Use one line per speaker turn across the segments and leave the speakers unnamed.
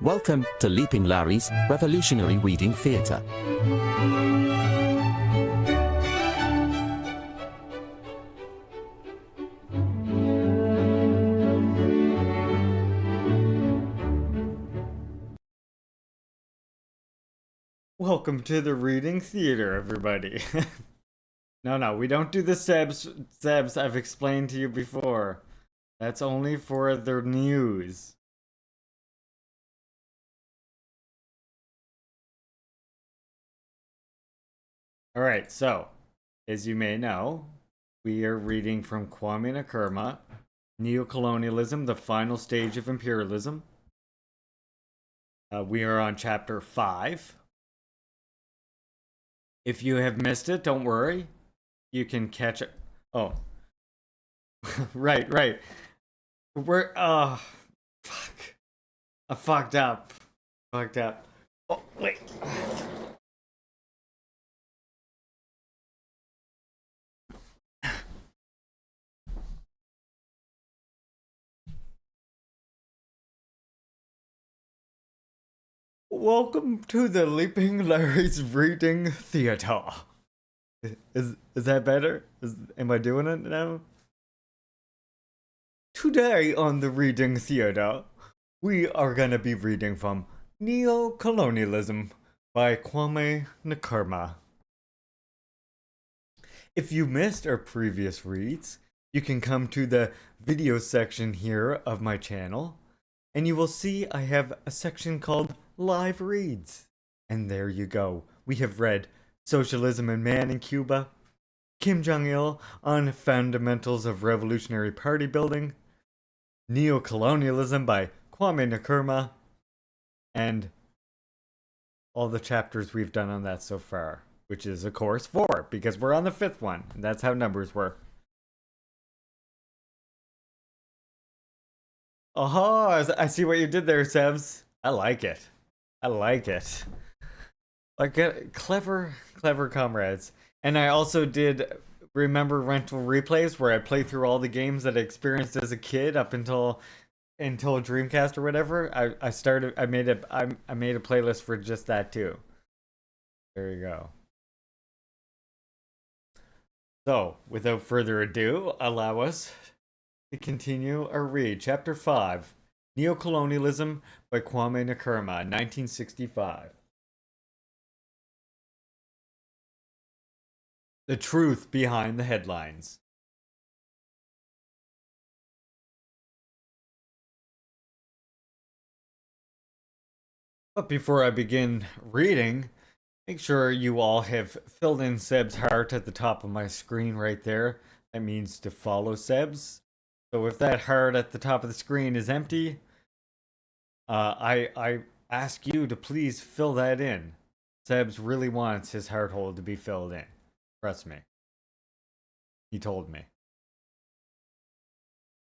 Welcome to Leaping Larry's Revolutionary Reading Theatre.
Welcome to the reading theater, everybody. No, we don't do the Sebs I've explained to you before. That's only for the news. Alright, so, as you may know, we are reading from Kwame Nkrumah, Neo-Colonialism, the Final Stage of Imperialism. We are on chapter 5. If you have missed it, don't worry. You can catch it. Oh. right. We're, fuck. I fucked up. Oh, wait. Welcome to the Leaping Larry's Reading Theater. Is that better? Am I doing it now? Today on the Reading Theater, we are gonna be reading from Neo-Colonialism by Kwame Nkrumah. If you missed our previous reads, you can come to the video section here of my channel, and you will see I have a section called Live Reads. And there you go. We have read Socialism and Man in Cuba, Kim Jong-il on Fundamentals of Revolutionary Party Building, Neo-Colonialism by Kwame Nkrumah, and all the chapters we've done on that so far, which is, of course, 4, because we're on the 5th one, and that's how numbers work. Oh, I see what you did there, Sebs. I like it. Like, clever comrades. And I also did remember rental replays where I played through all the games that I experienced as a kid up until Dreamcast or whatever. I made a playlist for just that too. There you go. So, without further ado, allow us to continue our read. Chapter 5, Neo-Colonialism by Kwame Nkrumah, 1965. The truth behind the headlines. But before I begin reading, make sure you all have filled in Seb's heart at the top of my screen right there. That means to follow Seb's. So if that heart at the top of the screen is empty, I ask you to please fill that in. Sebs really wants his heart hole to be filled in. Trust me. He told me.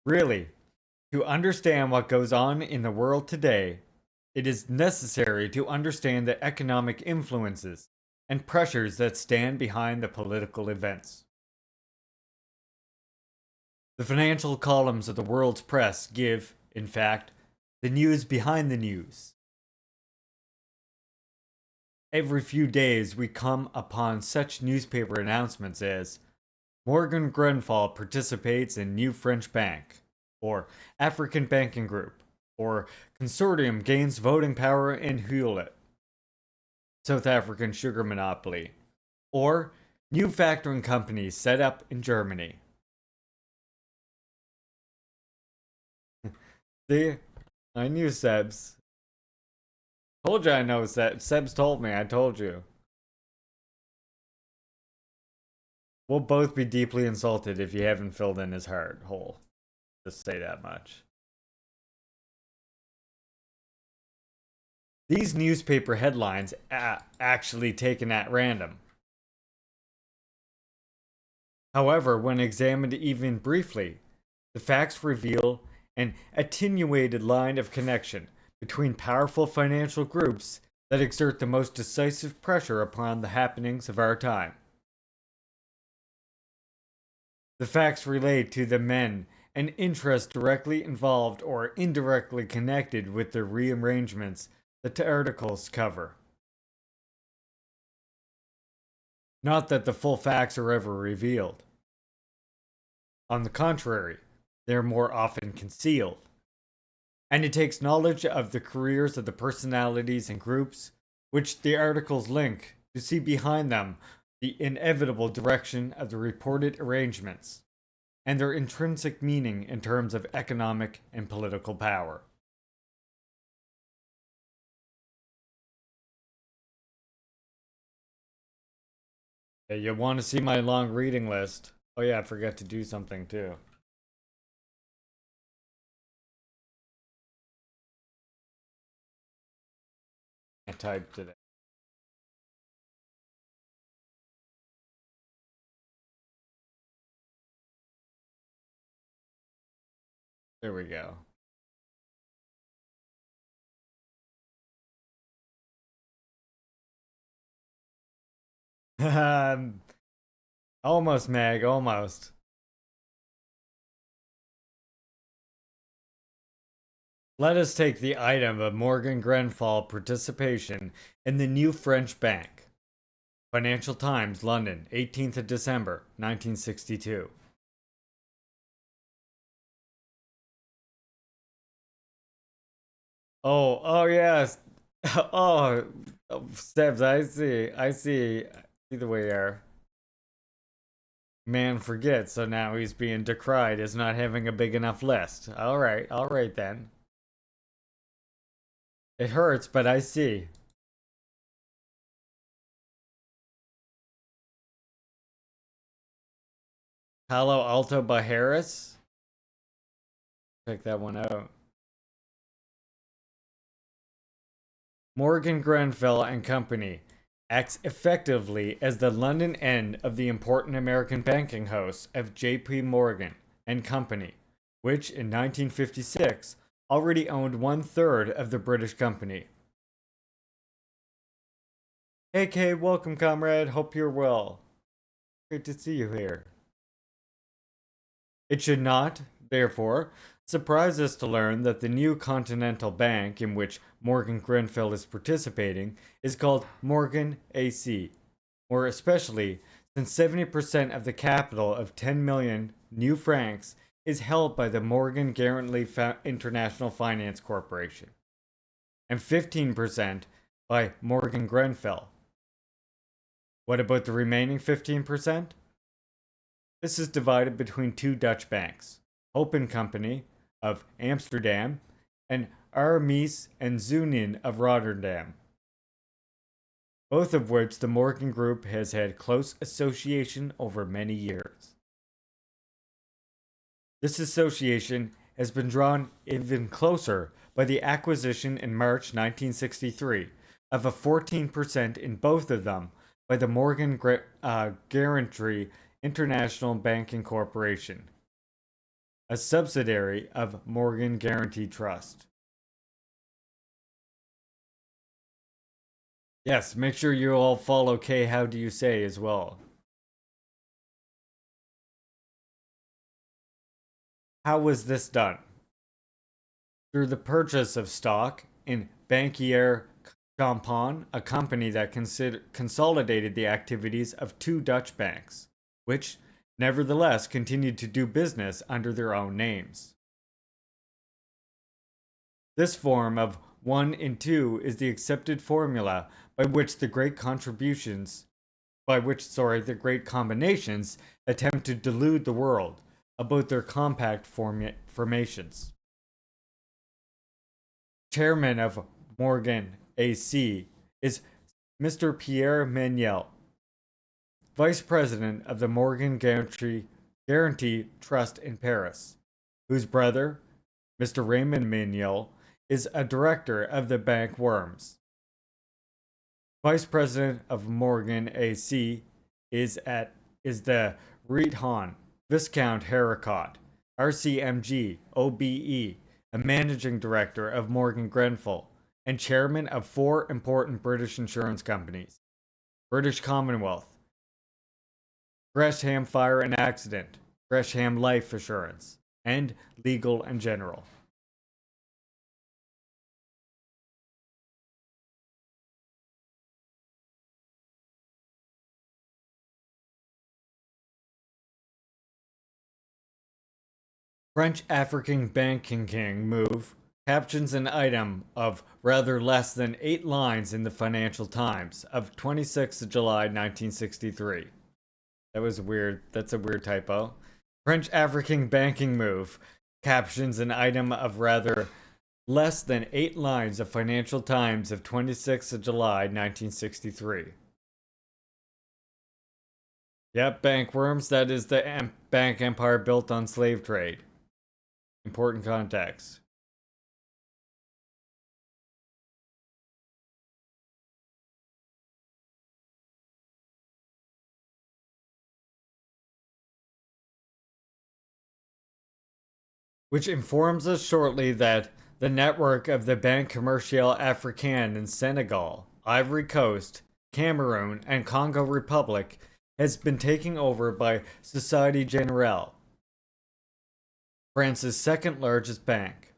Really, to understand what goes on in the world today, it is necessary to understand the economic influences and pressures that stand behind the political events. The financial columns of the world's press give, in fact, the news behind the news. Every few days we come upon such newspaper announcements as Morgan Grenfell participates in new French bank, or African banking group, or consortium gains voting power in Hewlett, South African sugar monopoly, or new factoring companies set up in Germany. See, I knew Sebs. Told you I know Sebs. Sebs told me, I told you. We'll both be deeply insulted if you haven't filled in his heart hole. Just say that much. These newspaper headlines actually taken at random. However, when examined even briefly, the facts reveal an attenuated line of connection between powerful financial groups that exert the most decisive pressure upon the happenings of our time. The facts relate to the men and interests directly involved or indirectly connected with the rearrangements that the articles cover. Not that the full facts are ever revealed. On the contrary, they are more often concealed. And it takes knowledge of the careers of the personalities and groups which the articles link to see behind them the inevitable direction of the reported arrangements and their intrinsic meaning in terms of economic and political power. Yeah, you want to see my long reading list? Oh yeah, I forgot to do something too. I typed it. There we go. Almost, Meg, almost. Let us take the item of Morgan Grenfell participation in the new French bank. Financial Times, London, 18th of December, 1962. Oh yes. Oh, Steps, I see the way our man forgets, so now he's being decried as not having a big enough list. All right then. It hurts, but I see. Palo Alto Baharis? Check that one out. Morgan Grenfell and Company acts effectively as the London end of the important American banking house of J.P. Morgan and Company, which in 1956 already owned one-third of the British company. Hey Kay, welcome comrade, hope you're well. Great to see you here. It should not, therefore, surprise us to learn that the new Continental Bank in which Morgan Grenfell is participating is called Morgan AC, more especially since 70% of the capital of 10 million new francs is held by the Morgan Guaranty International Finance Corporation, and 15% by Morgan Grenfell. What about the remaining 15%? This is divided between two Dutch banks, Hope and Company of Amsterdam and Aramis and Zunin of Rotterdam, both of which the Morgan Group has had close association over many years. This association has been drawn even closer by the acquisition in March 1963 of a 14% in both of them by the Morgan Guaranty International Banking Corporation, a subsidiary of Morgan Guaranty Trust. Yes, make sure you all follow K How Do You Say as well. How was this done? Through the purchase of stock in Bankier Champagne, a company that consolidated the activities of two Dutch banks, which nevertheless continued to do business under their own names. This form of 1 in 2 is the accepted formula by which the great combinations attempt to delude the world about their compact formations. Chairman of Morgan AC is Mr. Pierre Méniel, Vice President of the Morgan Guaranty Trust in Paris, whose brother, Mr. Raymond Méniel, is a director of the bank Worms. Vice President of Morgan AC is the Riet Han, Viscount Haricot, RCMG, OBE, a managing director of Morgan Grenfell, and chairman of 4 important British insurance companies: British Commonwealth, Gresham Fire and Accident, Gresham Life Assurance, and legal and general. French African banking king move captions an item of rather less than 8 lines in the Financial Times of 26th of July 1963. That was weird. That's a weird typo. French African banking move captions an item of rather less than 8 lines of Financial Times of 26th of July 1963. Yep, bank worms. That is the bank empire built on slave trade. Important context. Which informs us shortly that the network of the Banque Commerciale Africaine in Senegal, Ivory Coast, Cameroon, and Congo Republic has been taken over by Societe Generale, France's second largest bank.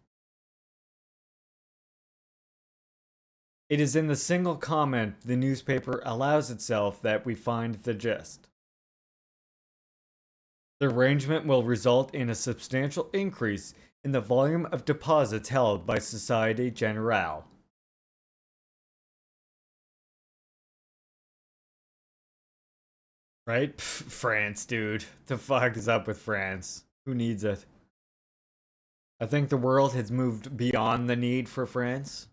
It is in the single comment the newspaper allows itself that we find the gist. The arrangement will result in a substantial increase in the volume of deposits held by Societe Generale. Right? Pff, France, dude. The fuck is up with France? Who needs it? I think the world has moved beyond the need for France.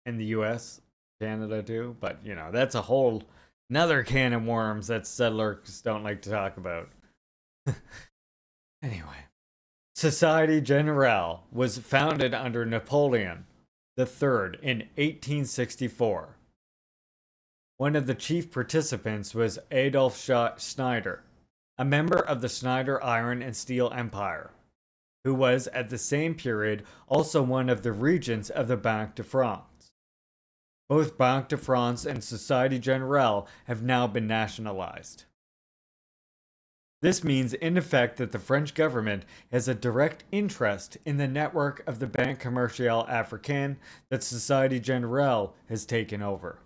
And the US, Canada too. But, that's a whole another can of worms that settlers don't like to talk about. Anyway. Societe Generale was founded under Napoleon III in 1864. One of the chief participants was Adolf Schneider, a member of the Schneider Iron and Steel Empire, who was at the same period also one of the regents of the Banque de France. Both Banque de France and Societe Generale have now been nationalized. This means, in effect, that the French government has a direct interest in the network of the Banque Commerciale Africaine that Societe Generale has taken over.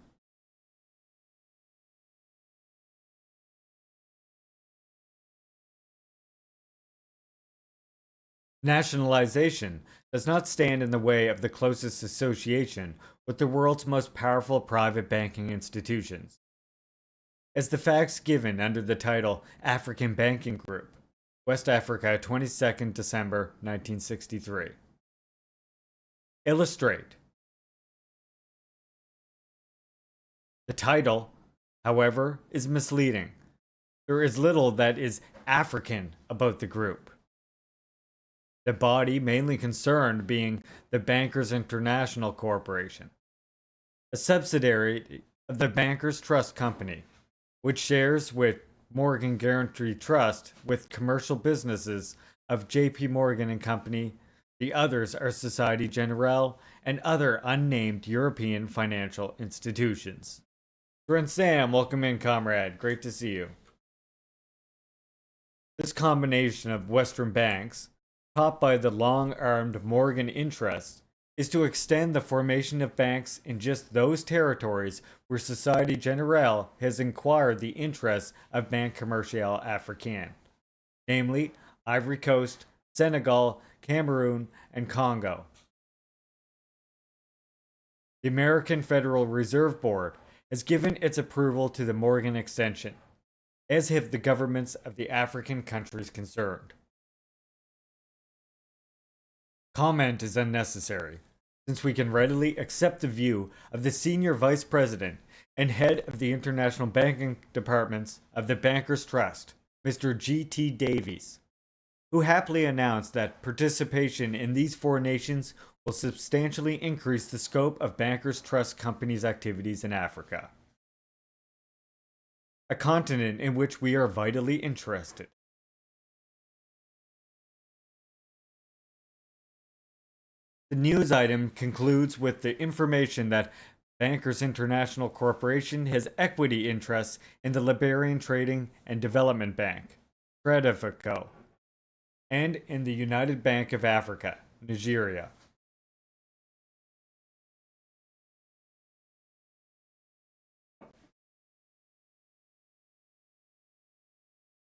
Nationalization does not stand in the way of the closest association with the world's most powerful private banking institutions. As the facts given under the title African Banking Group, West Africa, 22nd December 1963. Illustrate. The title, however, is misleading. There is little that is African about the group. The body mainly concerned being the Bankers International Corporation, a subsidiary of the Bankers Trust Company, which shares with Morgan Guaranty Trust with commercial businesses of JP Morgan and Company. The others are Societe Generale and other unnamed European financial institutions. Brent Sam, welcome in, comrade. Great to see you. This combination of Western banks, topped by the long-armed Morgan interests, is to extend the formation of banks in just those territories where Societe Generale has acquired the interests of Banque Commerciale Africaine, namely Ivory Coast, Senegal, Cameroon, and Congo. The American Federal Reserve Board has given its approval to the Morgan extension, as have the governments of the African countries concerned. Comment is unnecessary, since we can readily accept the view of the senior vice president and head of the international banking departments of the Bankers Trust, Mr. G.T. Davies, who happily announced that participation in these four nations will substantially increase the scope of Bankers Trust Company's activities in Africa, a continent in which we are vitally interested. The news item concludes with the information that Bankers International Corporation has equity interests in the Liberian Trading and Development Bank, Credifico, and in the United Bank of Africa, Nigeria.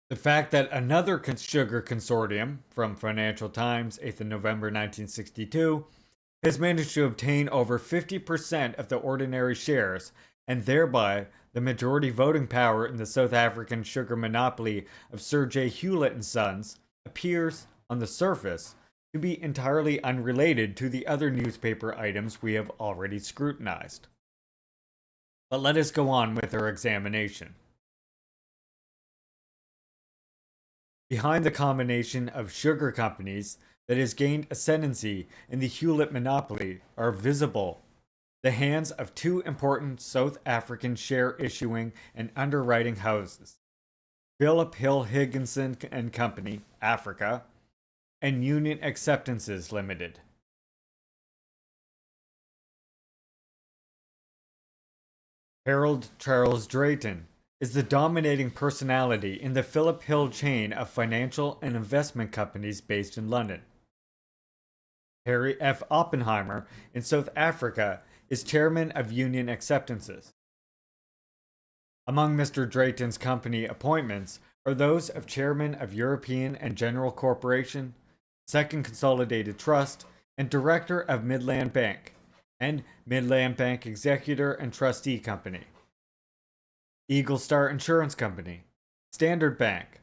The fact that another sugar consortium from Financial Times, 8th of November 1962, has managed to obtain over 50% of the ordinary shares and thereby the majority voting power in the South African sugar monopoly of Sir J. Hewlett and Sons appears, on the surface, to be entirely unrelated to the other newspaper items we have already scrutinized. But let us go on with our examination. Behind the combination of sugar companies that has gained ascendancy in the Hewlett monopoly are visible the hands of two important South African share issuing and underwriting houses, Philip Hill Higginson and Company, Africa, and Union Acceptances Limited. Harold Charles Drayton is the dominating personality in the Philip Hill chain of financial and investment companies based in London. Harry F. Oppenheimer in South Africa is chairman of Union Acceptances. Among Mr. Drayton's company appointments are those of chairman of European and General Corporation, Second Consolidated Trust, and director of Midland Bank, and Midland Bank Executor and Trustee Company. Eagle Star Insurance Company, Standard Bank,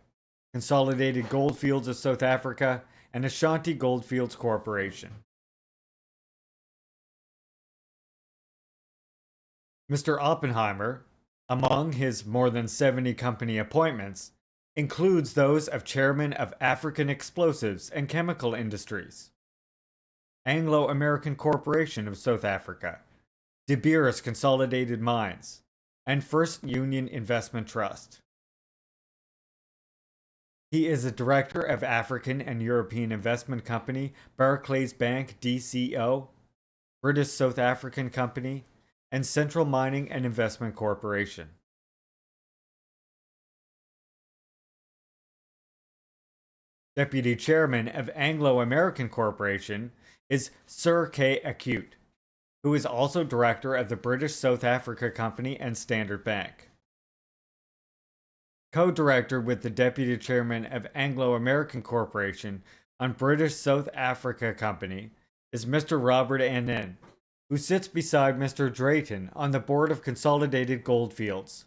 Consolidated Goldfields of South Africa, and Ashanti Goldfields Corporation. Mr. Oppenheimer, among his more than 70 company appointments, includes those of chairman of African Explosives and Chemical Industries, Anglo-American Corporation of South Africa, De Beers Consolidated Mines, and First Union Investment Trust. He is a director of African and European Investment Company, Barclays Bank DCO, British South African Company, and Central Mining and Investment Corporation. Deputy Chairman of Anglo-American Corporation is Sir K. Acute, who is also director of the British South Africa Company and Standard Bank. Co-director with the Deputy Chairman of Anglo-American Corporation on British South Africa Company is Mr. Robert Annan, who sits beside Mr. Drayton on the board of Consolidated Goldfields.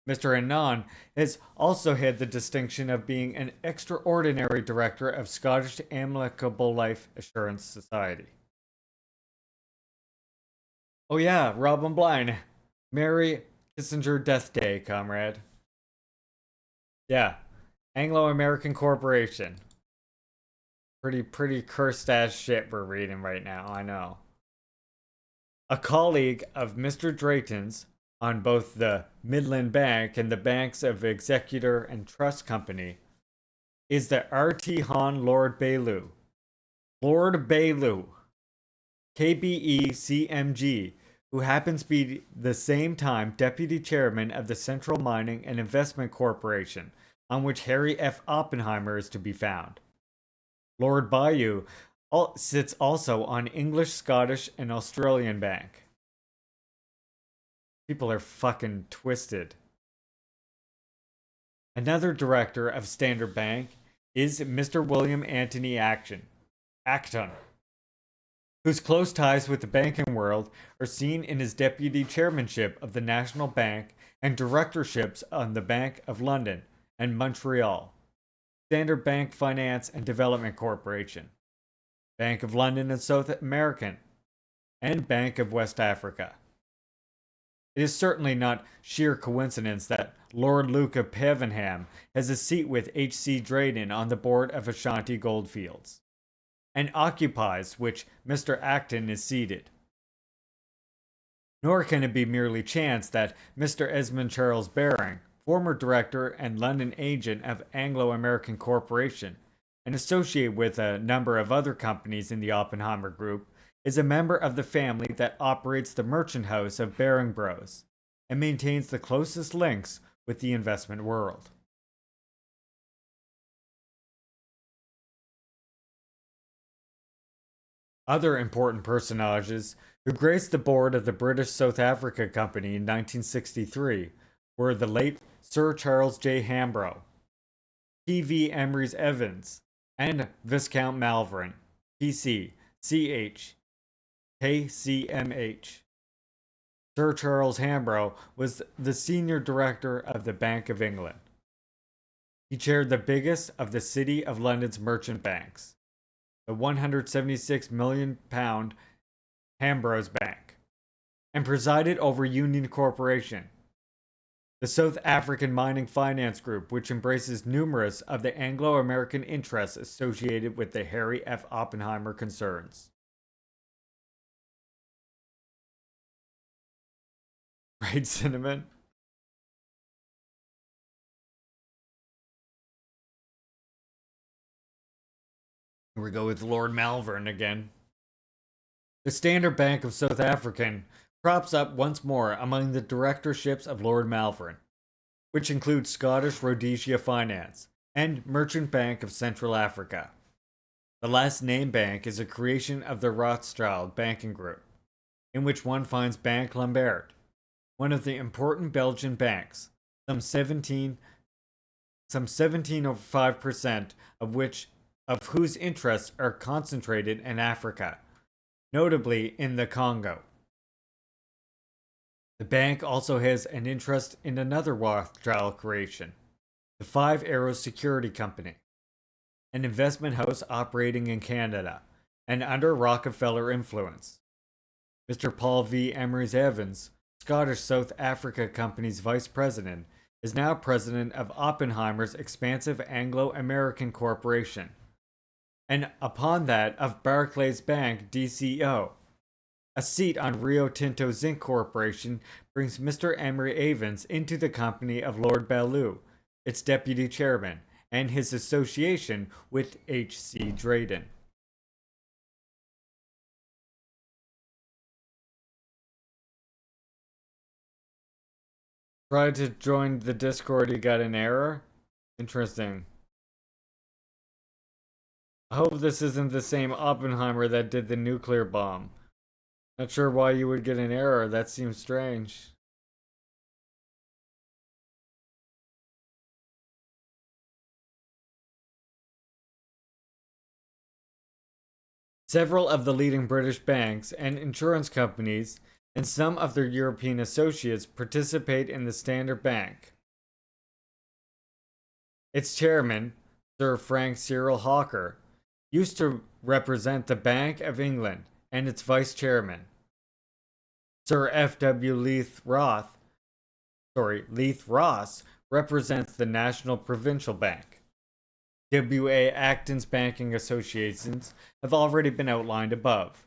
Mr. Annan has also had the distinction of being an extraordinary director of Scottish Amicable Life Assurance Society. Oh yeah, Robin Blind. Merry Kissinger Death Day, comrade. Yeah, Anglo-American Corporation. Pretty cursed ass shit we're reading right now, I know. A colleague of Mr. Drayton's on both the Midland Bank and the banks of Executor and Trust Company is the R.T. Hon Lord Bailew. Lord Bailew, KBE CMG, who happens to be the same time Deputy Chairman of the Central Mining and Investment Corporation, on which Harry F. Oppenheimer is to be found. Lord Bayou sits also on English, Scottish, and Australian Bank. People are fucking twisted. Another director of Standard Bank is Mr. William Anthony Acton, whose close ties with the banking world are seen in his deputy chairmanship of the National Bank and directorships on the Bank of London and Montreal, Standard Bank Finance and Development Corporation, Bank of London and South American, and Bank of West Africa. It is certainly not sheer coincidence that Lord Luke of Pavenham has a seat with H.C. Drayton on the board of Ashanti Goldfields, and occupies which Mr. Acton is seated. Nor can it be merely chance that Mr. Esmond Charles Baring, former director and London agent of Anglo-American Corporation, and associate with a number of other companies in the Oppenheimer Group, is a member of the family that operates the merchant house of Baring Bros, and maintains the closest links with the investment world. Other important personages who graced the board of the British South Africa Company in 1963 were the late Sir Charles J. Hambro, P.V. Emrys Evans, and Viscount Malvern, P.C., C.H., K.C.M.H. Sir Charles Hambro was the senior director of the Bank of England. He chaired the biggest of the City of London's merchant banks, the £176 million Hambros Bank, and presided over Union Corporation, the South African Mining Finance Group, which embraces numerous of the Anglo-American interests associated with the Harry F. Oppenheimer concerns. Right, Cinnamon? Here we go with Lord Malvern again. The Standard Bank of South African crops up once more among the directorships of Lord Malvern, which includes Scottish Rhodesia Finance and Merchant Bank of Central Africa. The last named bank is a creation of the Rothschild banking group, in which one finds Bank Lambert, one of the important Belgian banks, some 17.5% of whose interests are concentrated in Africa, notably in the Congo. The bank also has an interest in another Rothschild creation, the Five Arrows Security Company, an investment house operating in Canada and under Rockefeller influence. Mr. Paul V. Emrys Evans, Scottish South Africa Company's vice president, is now president of Oppenheimer's expansive Anglo-American Corporation, and upon that of Barclays Bank DCO. A seat on Rio Tinto Zinc Corporation brings Mr. Emery Evans into the company of Lord Ballou, its deputy chairman, and his association with H.C. Drayden. Tried to join the Discord, you got an error? Interesting. I hope this isn't the same Oppenheimer that did the nuclear bomb. Not sure why you would get an error, that seems strange. Several of the leading British banks and insurance companies and some of their European associates participate in the Standard Bank. Its chairman, Sir Frank Cyril Hawker, used to represent the Bank of England, and its vice chairman, Sir F.W. Leith Ross, represents the National Provincial Bank. W.A. Acton's banking associations have already been outlined above.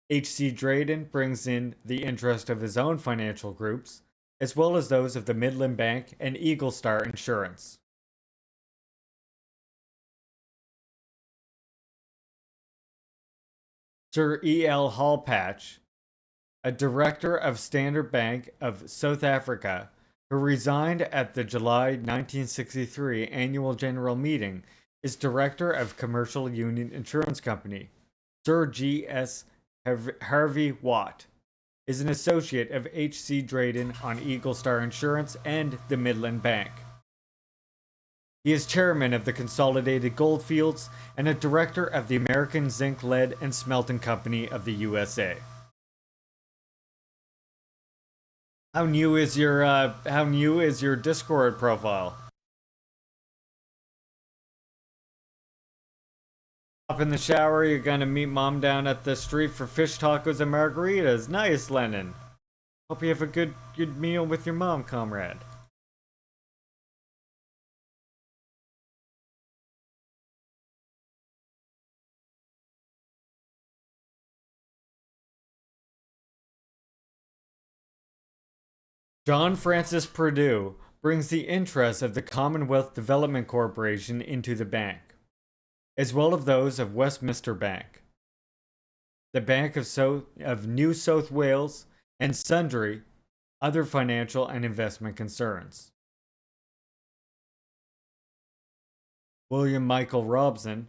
H.C. Drayden brings in the interest of his own financial groups, as well as those of the Midland Bank and Eagle Star Insurance. Sir E.L. Hallpatch, a director of Standard Bank of South Africa, who resigned at the July 1963 annual general meeting, is director of Commercial Union Insurance Company. Sir G.S. Harvey Watt is an associate of H.C. Drayden on Eagle Star Insurance and the Midland Bank. He is chairman of the Consolidated Goldfields and a director of the American Zinc, Lead, and Smelting Company of the USA. How new is your Discord profile? Hop in the shower, you're gonna meet mom down at the street for fish tacos and margaritas. Nice, Lennon. Hope you have a good meal with your mom, comrade. John Francis Purdue brings the interests of the Commonwealth Development Corporation into the bank, as well as those of Westminster Bank, the Bank of New South Wales, and sundry other financial and investment concerns. William Michael Robson,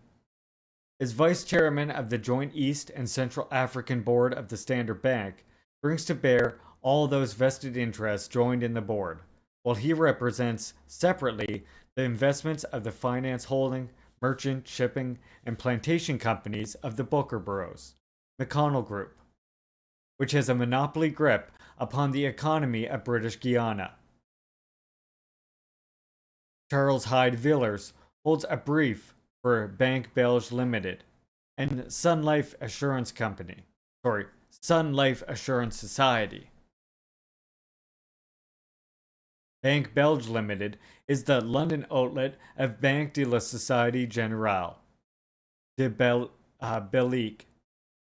As vice chairman of the Joint East and Central African Board of the Standard Bank, brings to bear all those vested interests joined in the board, while he represents separately the investments of the finance holding, merchant, shipping, and plantation companies of the Booker Bros, McConnell Group, which has a monopoly grip upon the economy of British Guiana. Charles Hyde Villers holds a brief for Bank Belge Limited and Sun Life Assurance Society. Bank Belge Limited is the London outlet of Banque de la Société Générale de Belgique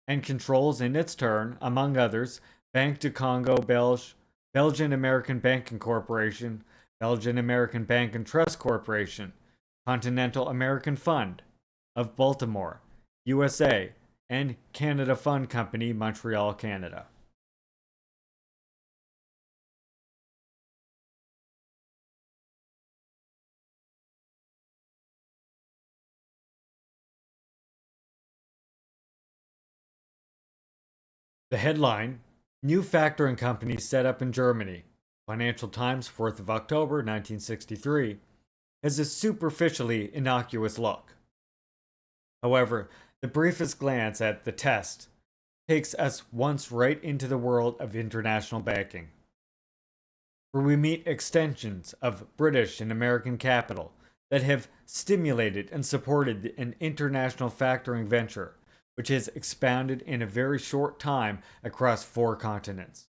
and controls in its turn, among others, Banque du Congo Belge, Belgian American Banking Corporation, Belgian American Bank and Trust Corporation, Continental American Fund of Baltimore, USA, and Canada Fund Company, Montreal, Canada. The headline, New Factoring Company Set Up in Germany, Financial Times, 4th of October, 1963, has a superficially innocuous look. However, the briefest glance at the test takes us once right into the world of international banking, where we meet extensions of British and American capital that have stimulated and supported an international factoring venture which has expanded in a very short time across 4 continents.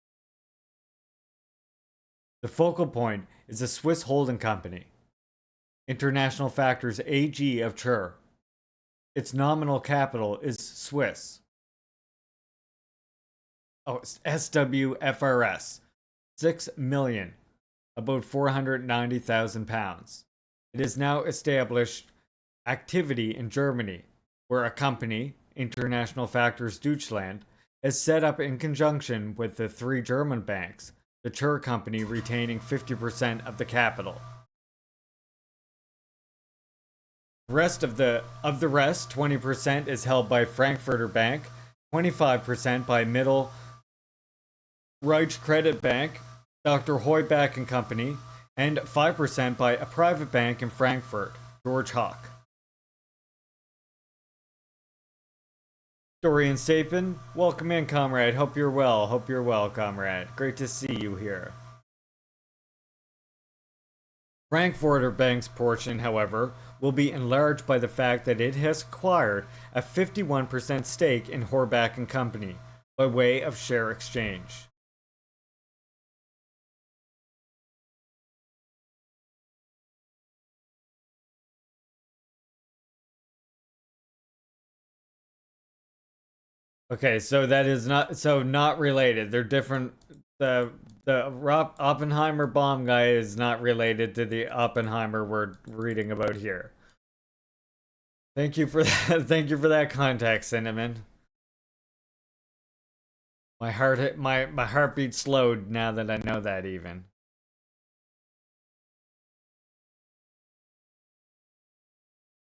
The focal point is a Swiss holding company, International Factors AG of Chur. Its nominal capital is Swiss. SWFRS, 6 million, about £490,000. It has now established activity in Germany, where a company, International Factors Deutschland, is set up in conjunction with the 3 German banks, the Chur company retaining 50% of the capital. The rest, 20% is held by Frankfurter Bank, 25% by Middle Reich Credit Bank, Dr. Heubach and Company, and 5% by a private bank in Frankfurt, George Hawk. Dorian Sapin, welcome in, comrade. Hope you're well. Hope you're well, comrade. Great to see you here. Frankfurter Bank's portion, however, will be enlarged by the fact that it has acquired a 51% stake in Heubach and Company by way of share exchange. Okay, so that is not related. They're different. The Oppenheimer bomb guy is not related to the Oppenheimer we're reading about here. Thank you for that. Thank you for that context, Cinnamon. My heartbeat slowed now that I know that even.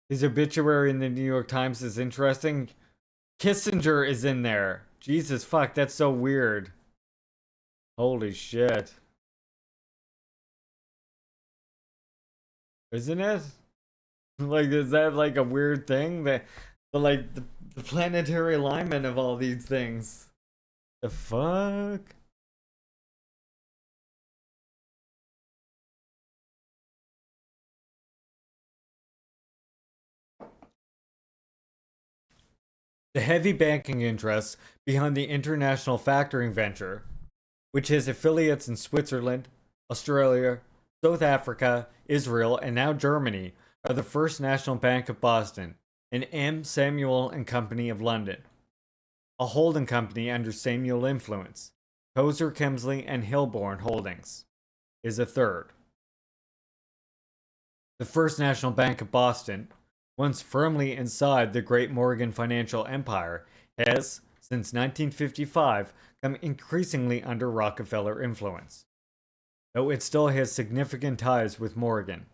His obituary in the New York Times is interesting. Kissinger is in there. Jesus fuck, that's so weird. Holy shit. Isn't it? Like, is that like a weird thing? The planetary alignment of all these things. The fuck? The heavy banking interests behind the international factoring venture, which has affiliates in Switzerland, Australia, South Africa, Israel, and now Germany, are the First National Bank of Boston and M. Samuel and Company of London, a holding company under Samuel influence. Tozer, Kemsley, and Hilborn Holdings is a third. The First National Bank of Boston, once firmly inside the Great Morgan financial empire, has, since 1955, come increasingly under Rockefeller influence, though it still has significant ties with Morgan.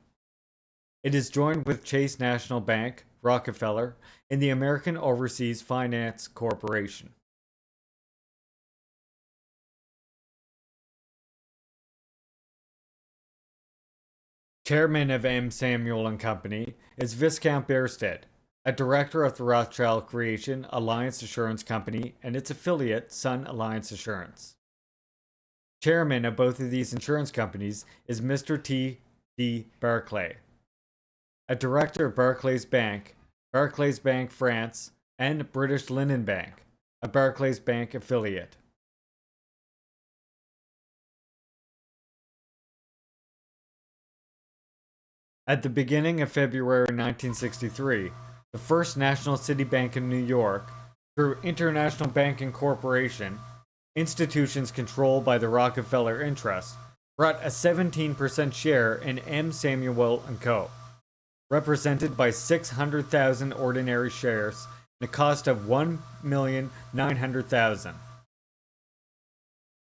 It is joined with Chase National Bank, Rockefeller, and the American Overseas Finance Corporation. Chairman of M. Samuel and Company is Viscount Bairstead, a director of the Rothschild Creation Alliance Assurance Company and its affiliate Sun Alliance Assurance. Chairman of both of these insurance companies is Mr. T. D. Barclay, a director of Barclays Bank France, and British Linen Bank, a Barclays Bank affiliate. At the beginning of February 1963, the First National City Bank in New York, through International Banking Corporation, institutions controlled by the Rockefeller Interest, brought a 17% share in M. Samuel & Co., represented by 600,000 ordinary shares and a cost of $1,900,000.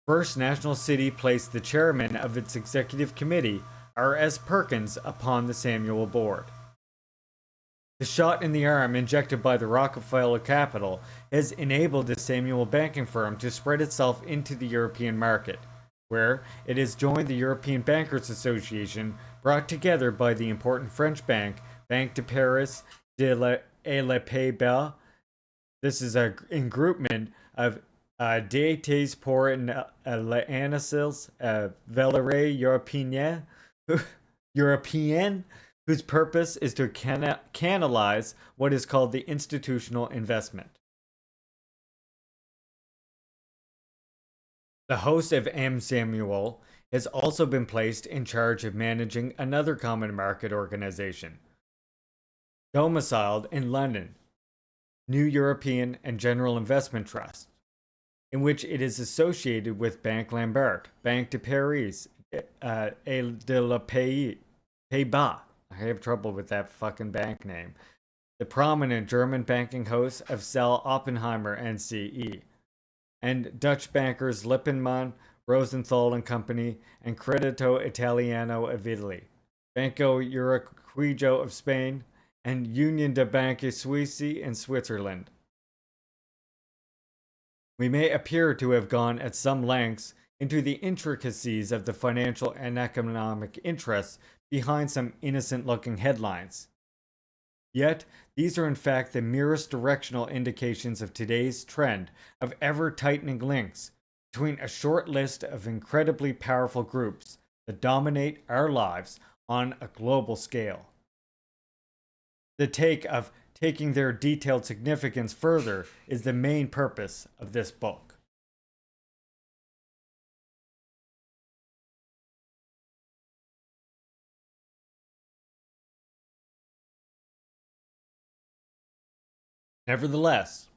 First National City placed the chairman of its executive committee, R.S. Perkins, upon the Samuel board. The shot in the arm injected by the Rockefeller capital has enabled the Samuel banking firm to spread itself into the European market, where it has joined the European Bankers Association, brought together by the important French bank, Banque de Paris et les Pays-Bas. This is a groupement of Déités pour l'analyse Valeurs European, whose purpose is to canalize what is called the institutional investment. The host of M. Samuel has also been placed in charge of managing another common market organization, domiciled in London, New European and General Investment Trust, in which it is associated with Banque Lambert, Banque de Paris, et de la Pays-Bas. I have trouble with that fucking bank name. The prominent German banking host of Sell Oppenheimer NCE, and Dutch bankers Lippenman, Rosenthal and Company, and Credito Italiano of Italy, Banco Uruguayo of Spain, and Union de Banque Suisse in Switzerland. We may appear to have gone at some lengths into the intricacies of the financial and economic interests behind some innocent-looking headlines. Yet, these are in fact the merest directional indications of today's trend of ever-tightening links between a short list of incredibly powerful groups that dominate our lives on a global scale. The take of taking their detailed significance further is the main purpose of this book. Nevertheless,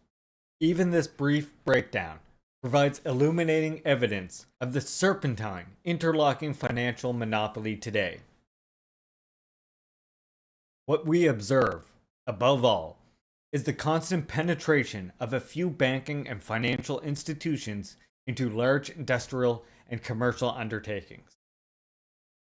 even this brief breakdown provides illuminating evidence of the serpentine, interlocking financial monopoly today. What we observe, above all, is the constant penetration of a few banking and financial institutions into large industrial and commercial undertakings,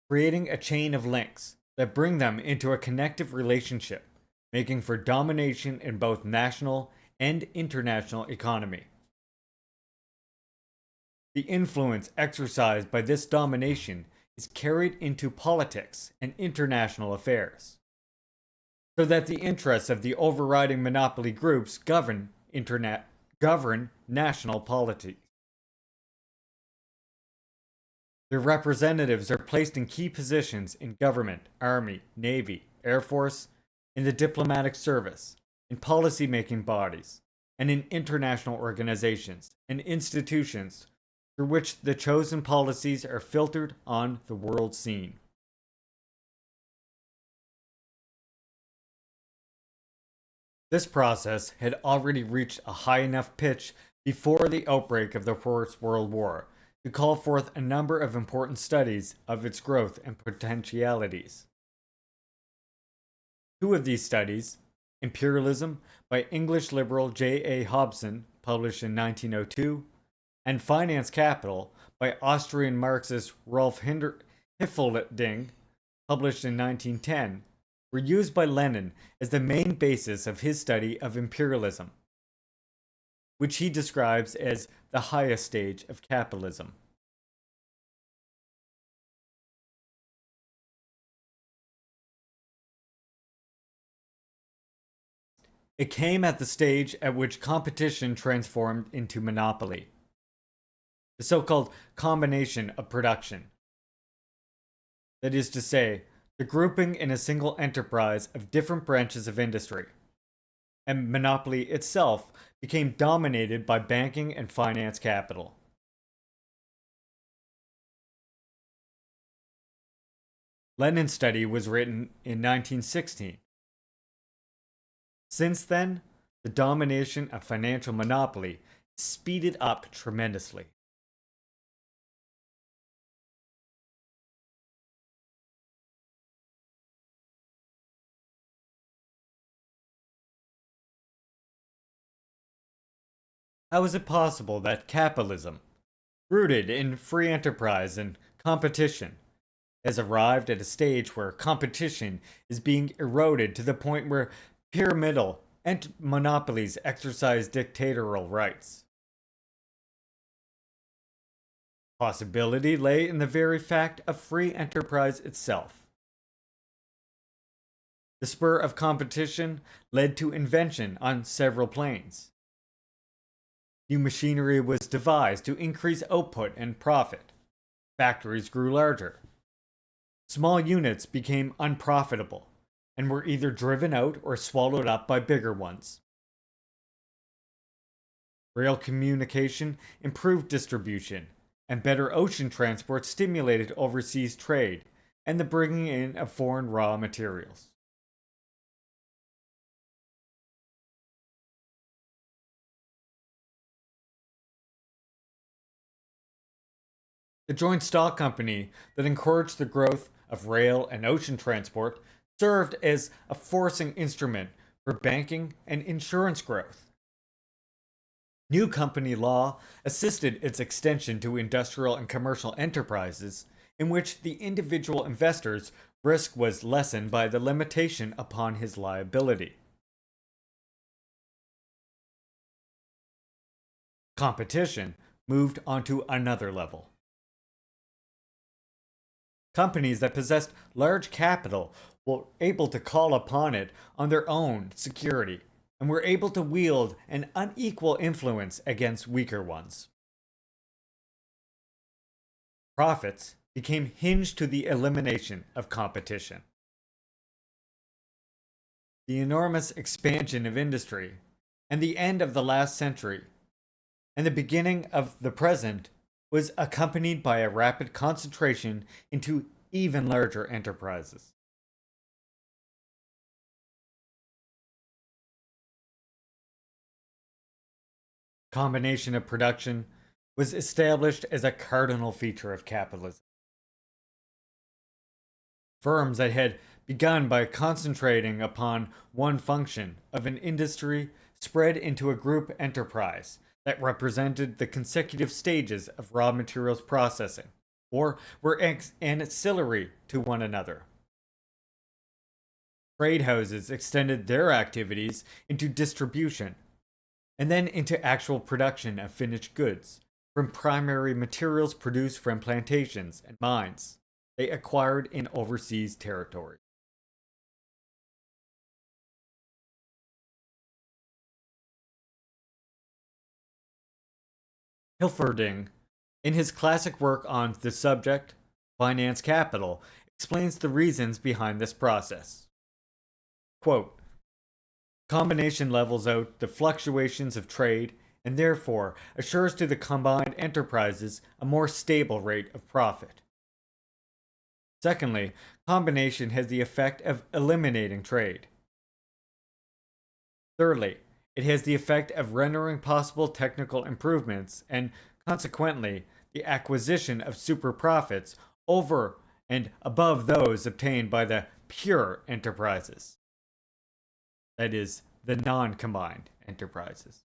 creating a chain of links that bring them into a connective relationship, making for domination in both national and international economy. The influence exercised by this domination is carried into politics and international affairs, so that the interests of the overriding monopoly groups govern national politics. Their representatives are placed in key positions in government, army, navy, air force, in the diplomatic service, in policy-making bodies, and in international organizations and institutions through which the chosen policies are filtered on the world scene. This process had already reached a high enough pitch before the outbreak of the First World War to call forth a number of important studies of its growth and potentialities. Two of these studies, Imperialism by English liberal J.A. Hobson, published in 1902, and Finance Capital by Austrian Marxist Rolf Hiffelding, published in 1910, were used by Lenin as the main basis of his study of imperialism, which he describes as the highest stage of capitalism. It came at the stage at which competition transformed into monopoly, the so-called combination of production. That is to say, the grouping in a single enterprise of different branches of industry. And monopoly itself became dominated by banking and finance capital. Lenin's study was written in 1916. Since then, the domination of financial monopoly speeded up tremendously. How is it possible that capitalism, rooted in free enterprise and competition, has arrived at a stage where competition is being eroded to the point where pyramidal and monopolies exercise dictatorial rights? Possibility lay in the very fact of free enterprise itself. The spur of competition led to invention on several planes. New machinery was devised to increase output and profit. Factories grew larger. Small units became unprofitable and were either driven out or swallowed up by bigger ones. Rail communication improved distribution, and better ocean transport stimulated overseas trade and the bringing in of foreign raw materials. The joint stock company that encouraged the growth of rail and ocean transport served as a forcing instrument for banking and insurance growth. New company law assisted its extension to industrial and commercial enterprises, in which the individual investor's risk was lessened by the limitation upon his liability. Competition moved onto another level. Companies that possessed large capital were able to call upon it on their own security and were able to wield an unequal influence against weaker ones. Profits became hinged to the elimination of competition. The enormous expansion of industry and the end of the last century and the beginning of the present was accompanied by a rapid concentration into even larger enterprises. Combination of production was established as a cardinal feature of capitalism. Firms that had begun by concentrating upon one function of an industry spread into a group enterprise that represented the consecutive stages of raw materials processing, or were ancillary to one another. Trade houses extended their activities into distribution, and then into actual production of finished goods from primary materials produced from plantations and mines they acquired in overseas territories. Hilferding, in his classic work on the subject, Finance Capital, explains the reasons behind this process. Quote, combination levels out the fluctuations of trade and therefore assures to the combined enterprises a more stable rate of profit. Secondly, combination has the effect of eliminating trade. Thirdly, it has the effect of rendering possible technical improvements and, consequently, the acquisition of super profits over and above those obtained by the pure enterprises. That is, the non-combined enterprises.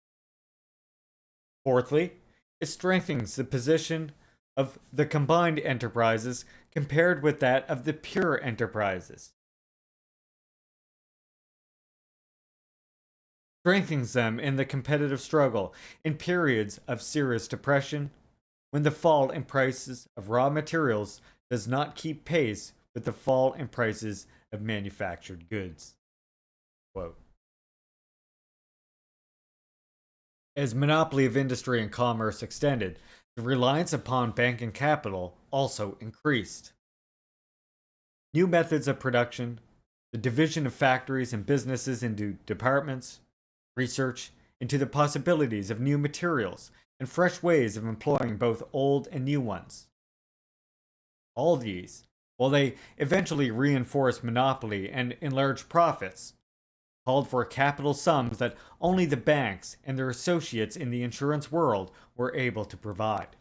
Fourthly, it strengthens the position of the combined enterprises compared with that of the pure enterprises. strengthens them in the competitive struggle in periods of serious depression, when the fall in prices of raw materials does not keep pace with the fall in prices of manufactured goods. Quote. As monopoly of industry and commerce extended, the reliance upon banking capital also increased. New methods of production, the division of factories and businesses into departments, research into the possibilities of new materials and fresh ways of employing both old and new ones. All these, while they eventually reinforced monopoly and enlarged profits, called for capital sums that only the banks and their associates in the insurance world were able to provide.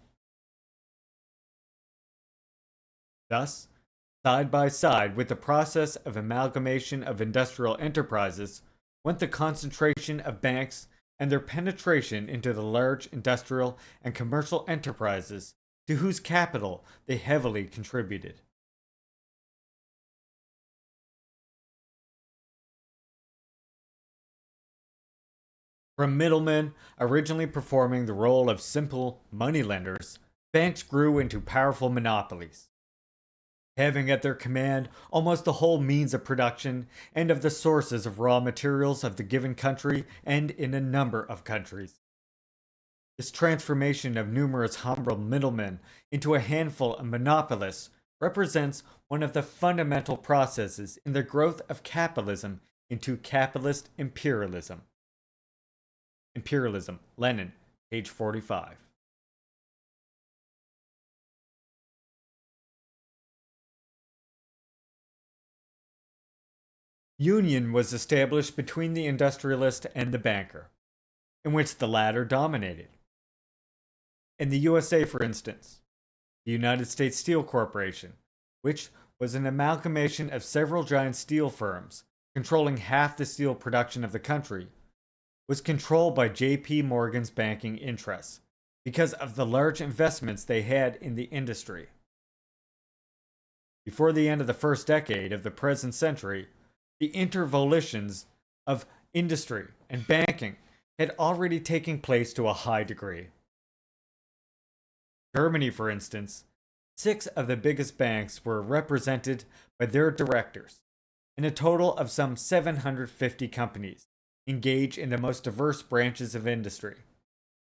Thus, side by side with the process of amalgamation of industrial enterprises went the concentration of banks and their penetration into the large industrial and commercial enterprises to whose capital they heavily contributed. From middlemen originally performing the role of simple moneylenders, banks grew into powerful monopolies, having at their command almost the whole means of production and of the sources of raw materials of the given country and in a number of countries. This transformation of numerous humble middlemen into a handful of monopolists represents one of the fundamental processes in the growth of capitalism into capitalist imperialism. Imperialism, Lenin, page 45. Union was established between the industrialist and the banker, in which the latter dominated. In the USA, for instance, the United States Steel Corporation, which was an amalgamation of several giant steel firms controlling half the steel production of the country, was controlled by J.P. Morgan's banking interests because of the large investments they had in the industry. Before the end of the first decade of the present century, the intervolitions of industry and banking had already taken place to a high degree. Germany, for instance, 6 of the biggest banks were represented by their directors, and a total of some 750 companies engage in the most diverse branches of industry: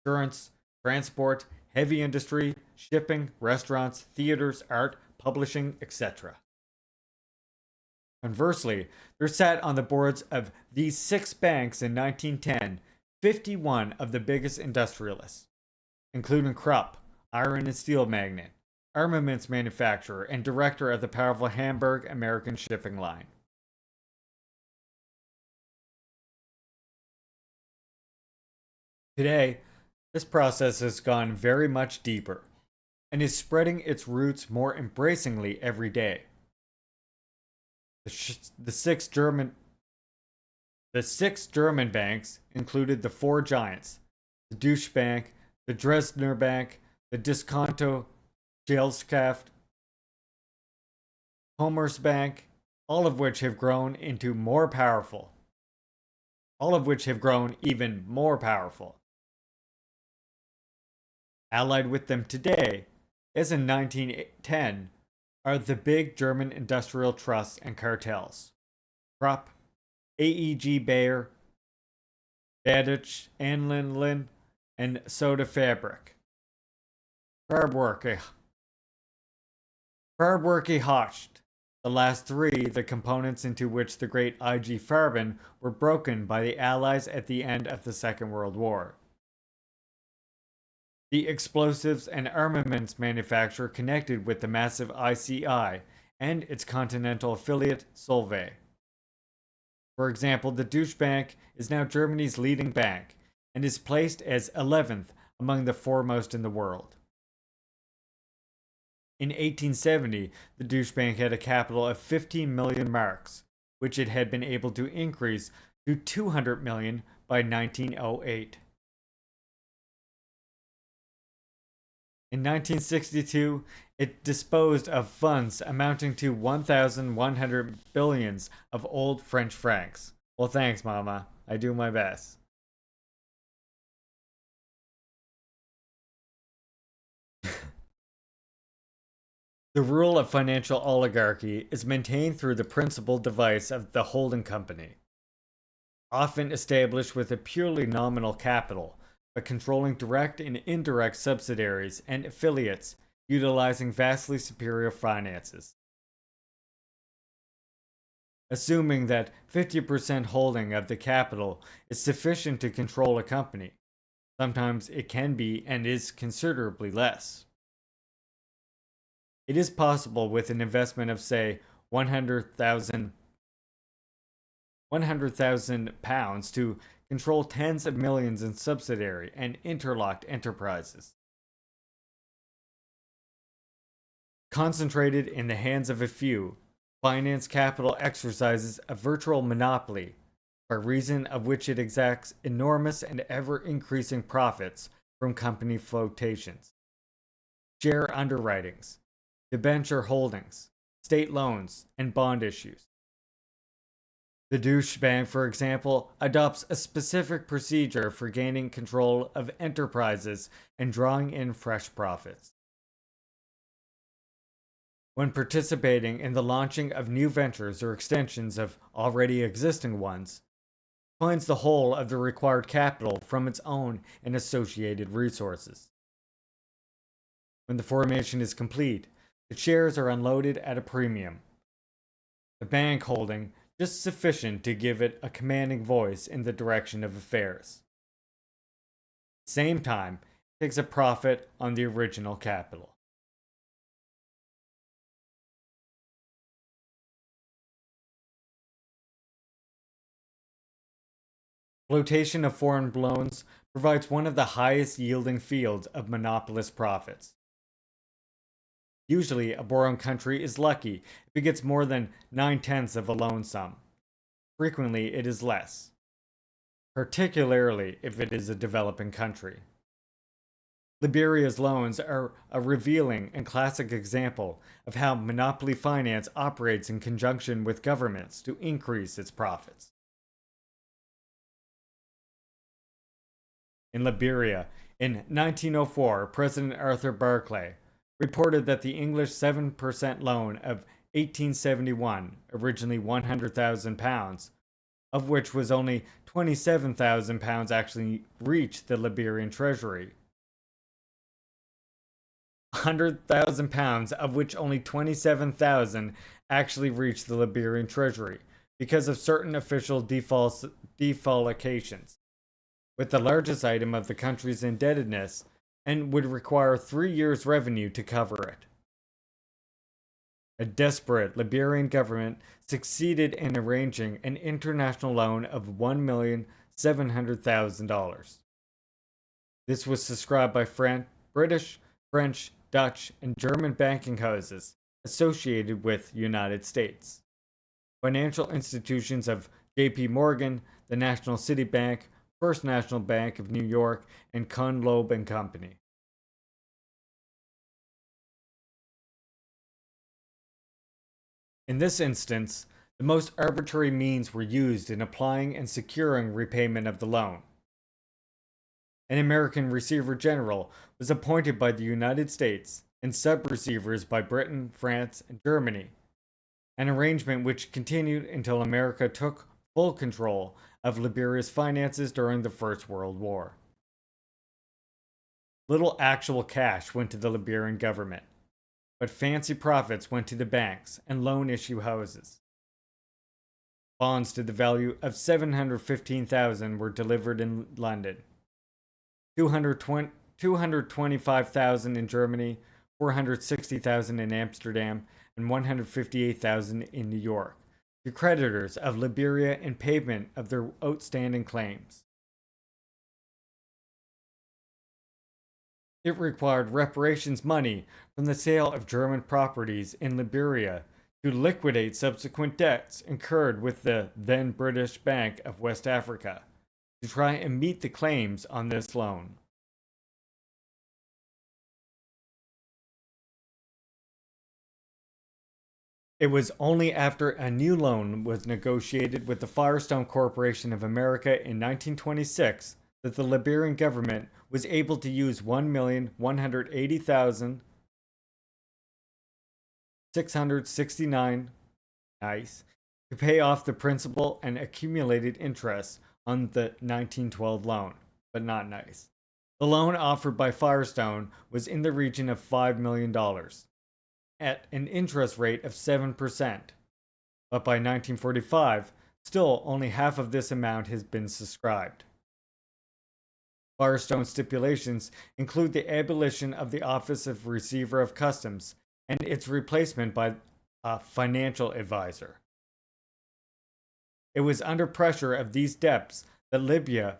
insurance, transport, heavy industry, shipping, restaurants, theaters, art, publishing, etc. Conversely, there sat on the boards of these 6 banks in 1910 51 of the biggest industrialists, including Krupp, iron and steel magnate, armaments manufacturer, and director of the powerful Hamburg American shipping line. Today, this process has gone very much deeper and is spreading its roots more embracingly every day. The six German banks included the 4 giants: the Deutsche Bank, the Dresdner Bank, the Diskonto Gesellschaft, Commerzbank, all of which have grown even more powerful. Allied with them today, as in 1910, are the big German industrial trusts and cartels: Krupp, AEG Bayer, Baditsch, Anlin, and Soda Fabrik. Farbwerke Hocht, the last 3 the components into which the great IG Farben were broken by the Allies at the end of the Second World War. The explosives and armaments manufacturer connected with the massive ICI and its continental affiliate Solvay. For example, the Deutsche Bank is now Germany's leading bank and is placed as 11th among the foremost in the world. In 1870, the Deutsche Bank had a capital of 15 million marks, which it had been able to increase to 200 million by 1908. In 1962, it disposed of funds amounting to 1,100 billions of old French francs. Well, thanks, Mama. I do my best. The rule of financial oligarchy is maintained through the principal device of the holding company, often established with a purely nominal capital, but controlling direct and indirect subsidiaries and affiliates, utilizing vastly superior finances. Assuming that 50% holding of the capital is sufficient to control a company, sometimes it can be and is considerably less. It is possible with an investment of, say, 100,000 pounds to control tens of millions in subsidiary and interlocked enterprises. Concentrated in the hands of a few, finance capital exercises a virtual monopoly, by reason of which it exacts enormous and ever increasing profits from company flotations, share underwritings, debenture holdings, state loans, and bond issues. The Deutsche Bank, for example, adopts a specific procedure for gaining control of enterprises and drawing in fresh profits. When participating in the launching of new ventures or extensions of already existing ones, it finds the whole of the required capital from its own and associated resources. When the formation is complete, the shares are unloaded at a premium, the bank holding just sufficient to give it a commanding voice in the direction of affairs. At the same time, it takes a profit on the original capital. Flotation of foreign loans provides one of the highest yielding fields of monopolist profits. Usually, a borrowing country is lucky if it gets more than 9/10 of a loan sum. Frequently, it is less, particularly if it is a developing country. Liberia's loans are a revealing and classic example of how monopoly finance operates in conjunction with governments to increase its profits. In Liberia, in 1904, President Arthur Barclay reported that the English 7% loan of 1871, originally £100,000, of which was only £27,000 actually reached the Liberian treasury. £100,000 of which only 27,000 actually reached the Liberian treasury because of certain official defalcations, with the largest item of the country's indebtedness, and would require 3 years' revenue to cover it. A desperate Liberian government succeeded in arranging an international loan of $1,700,000. This was subscribed by British, French, Dutch, and German banking houses associated with United States. Financial institutions of J.P. Morgan, the National City Bank, First National Bank of New York, and Loeb and Company. In this instance, the most arbitrary means were used in applying and securing repayment of the loan. An American Receiver General was appointed by the United States and sub-receivers by Britain, France, and Germany, an arrangement which continued until America took full control of Liberia's finances during the First World War. Little actual cash went to the Liberian government, but fancy profits went to the banks and loan issue houses. Bonds to the value of $715,000 were delivered in London, $225,000 in Germany, $460,000 in Amsterdam, and $158,000 in New York, to creditors of Liberia in payment of their outstanding claims. It required reparations money from the sale of German properties in Liberia to liquidate subsequent debts incurred with the then British Bank of West Africa to try and meet the claims on this loan. It was only after a new loan was negotiated with the Firestone Corporation of America in 1926 that the Liberian government was able to use $1,180,669 nice to pay off the principal and accumulated interest on the 1912 loan, but not nice. The loan offered by Firestone was in the region of $5 million at an interest rate of 7%. But by 1945, still only half of this amount has been subscribed. Firestone's stipulations include the abolition of the Office of Receiver of Customs and its replacement by a financial advisor. It was under pressure of these debts that Liberia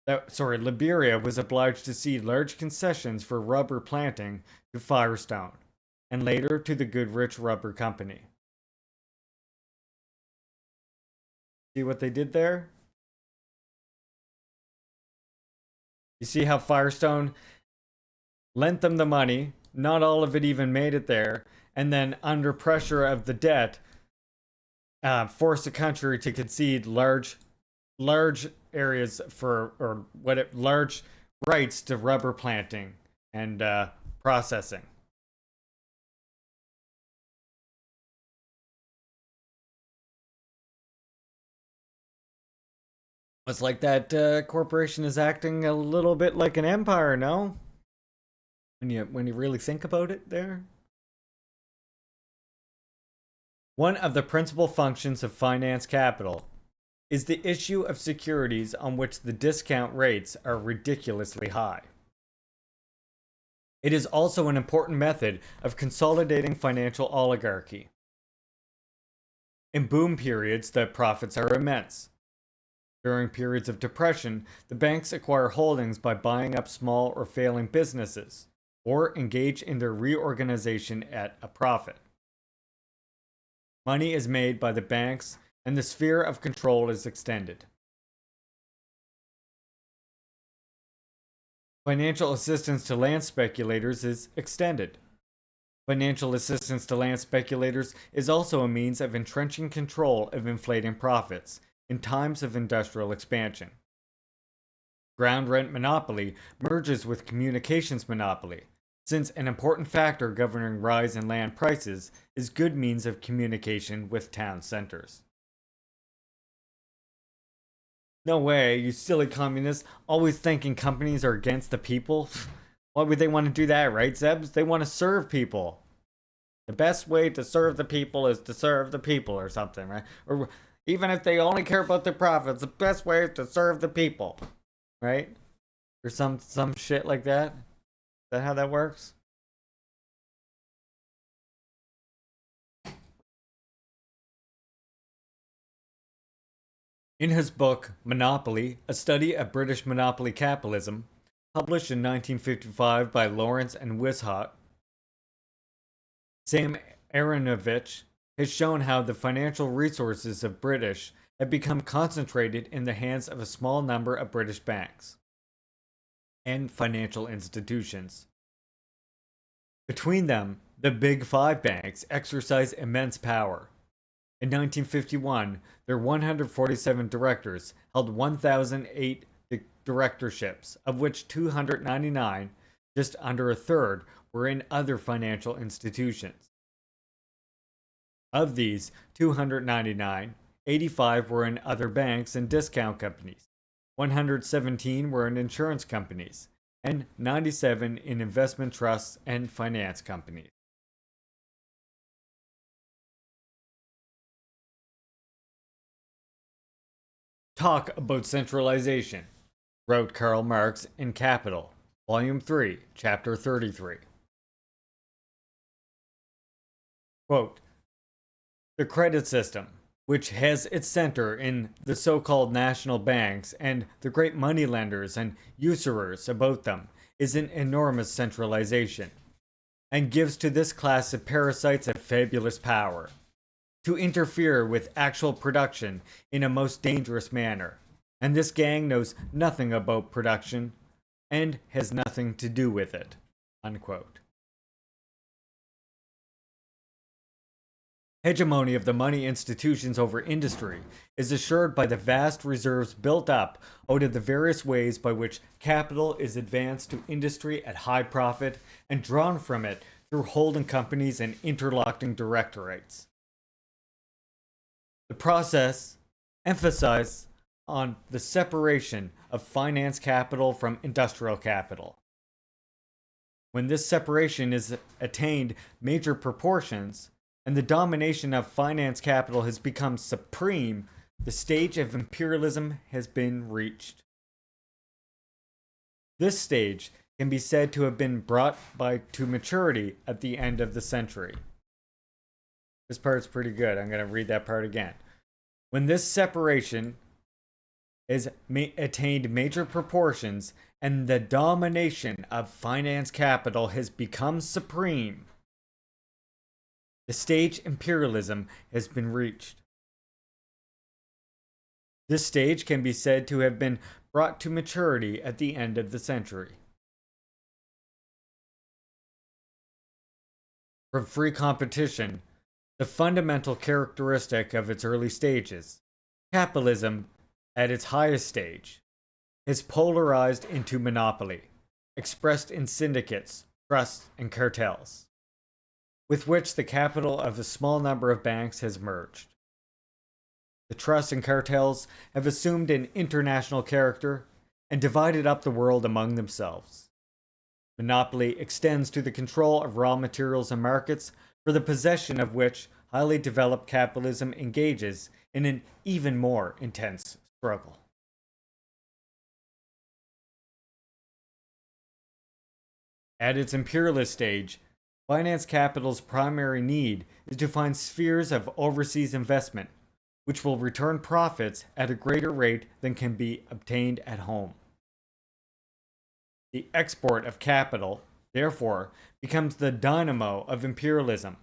was obliged to cede large concessions for rubber planting to Firestone, and later to the Goodrich Rubber Company. See what they did there? You see how Firestone lent them the money, not all of it even made it there, and then under pressure of the debt, forced the country to concede large areas large rights to rubber planting and processing. It's like that corporation is acting a little bit like an empire, no? When you really think about it there. One of the principal functions of finance capital is the issue of securities on which the discount rates are ridiculously high. It is also an important method of consolidating financial oligarchy. In boom periods, the profits are immense. During periods of depression, the banks acquire holdings by buying up small or failing businesses, or engage in their reorganization at a profit. Money is made by the banks, and the sphere of control is extended. Financial assistance to land speculators is extended. Financial assistance to land speculators is also a means of entrenching control of inflating profits in times of industrial expansion. Ground rent monopoly merges with communications monopoly, since an important factor governing rise in land prices is good means of communication with town centers. No way, you silly communists, always thinking companies are against the people. Why would they want to do that, right, Zebs? They want to serve people. The best way to serve the people is to serve the people or something, right? Or even if they only care about their profits, the best way is to serve the people, right? Or some shit like that. Is that how that works? In his book, Monopoly, A Study of British Monopoly Capitalism, published in 1955 by Lawrence and Wishart, Sam Aronovich has shown how the financial resources of British have become concentrated in the hands of a small number of British banks and financial institutions. Between them, the Big Five banks exercise immense power. In 1951, their 147 directors held 1,008 directorships, of which 299, just under a third, were in other financial institutions. Of these 299, 85 were in other banks and discount companies, 117 were in insurance companies, and 97 in investment trusts and finance companies. Talk about centralization, wrote Karl Marx in Capital, Volume 3, Chapter 33. Quote, the credit system, which has its center in the so-called national banks and the great moneylenders and usurers about them, is an enormous centralization, and gives to this class of parasites a fabulous power to interfere with actual production in a most dangerous manner. And this gang knows nothing about production and has nothing to do with it. Unquote. Hegemony of the money institutions over industry is assured by the vast reserves built up out of the various ways by which capital is advanced to industry at high profit and drawn from it through holding companies and interlocking directorates. The process emphasizes on the separation of finance capital from industrial capital. When this separation is attained major proportions, and the domination of finance capital has become supreme, the stage of imperialism has been reached. This stage can be said to have been brought to maturity at the end of the century. This part's pretty good. I'm going to read that part again. When this separation has attained major proportions and the domination of finance capital has become supreme, the stage imperialism has been reached. This stage can be said to have been brought to maturity at the end of the century. From free competition, the fundamental characteristic of its early stages, capitalism at its highest stage, is polarized into monopoly, expressed in syndicates, trusts, and cartels, with which the capital of a small number of banks has merged. The trusts and cartels have assumed an international character and divided up the world among themselves. Monopoly extends to the control of raw materials and markets, for the possession of which highly developed capitalism engages in an even more intense struggle. At its imperialist stage, finance capital's primary need is to find spheres of overseas investment, which will return profits at a greater rate than can be obtained at home. The export of capital, therefore, becomes the dynamo of imperialism,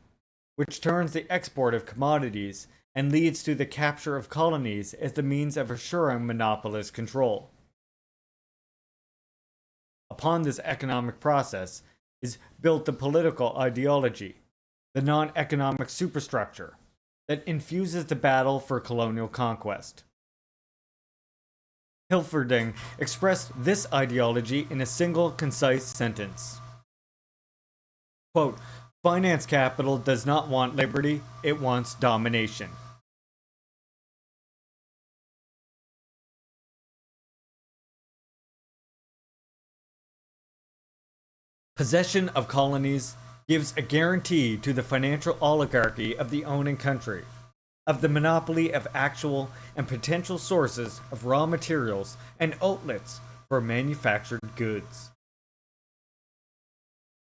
which turns the export of commodities and leads to the capture of colonies as the means of assuring monopolist control. Upon this economic process is built the political ideology, the non-economic superstructure that infuses the battle for colonial conquest. Hilferding expressed this ideology in a single concise sentence. Quote, "Finance capital does not want liberty, it wants domination." Possession of colonies gives a guarantee to the financial oligarchy of the owning country of the monopoly of actual and potential sources of raw materials and outlets for manufactured goods.